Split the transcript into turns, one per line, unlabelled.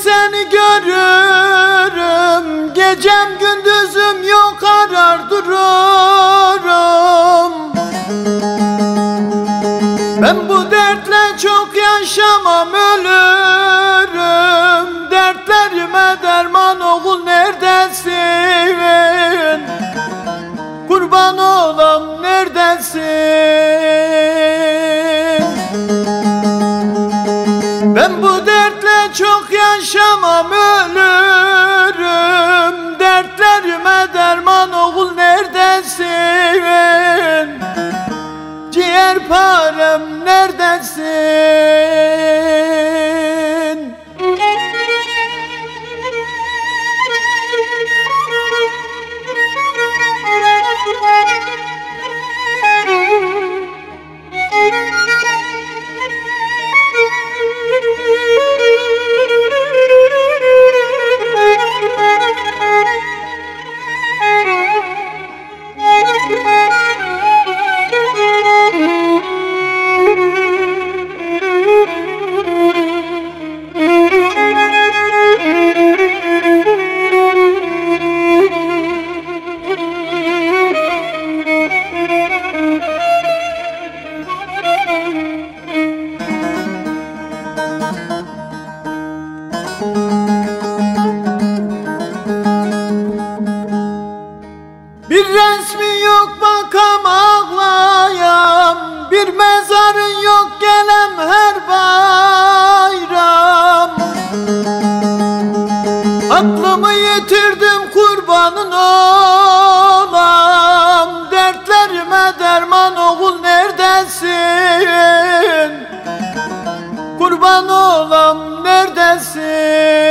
seni görürüm, gecem gündüzüm yok arar dururum. Ben bu dertle çok yaşamam, ölürüm. Dertlerime derman oğul neredesin? Kurban olam neredesin? Ben bu dertle çok yaşamam, ölürüm. Dertlerime derman oğul neredesin? Ciğerparem neredesin? Bir resmi yok bakam ağlayam, bir mezarın yok gelem her bayram. Aklımı yitirdim kurbanın olam, dertlerime derman oğul neredesin? Kurban olam neredesin?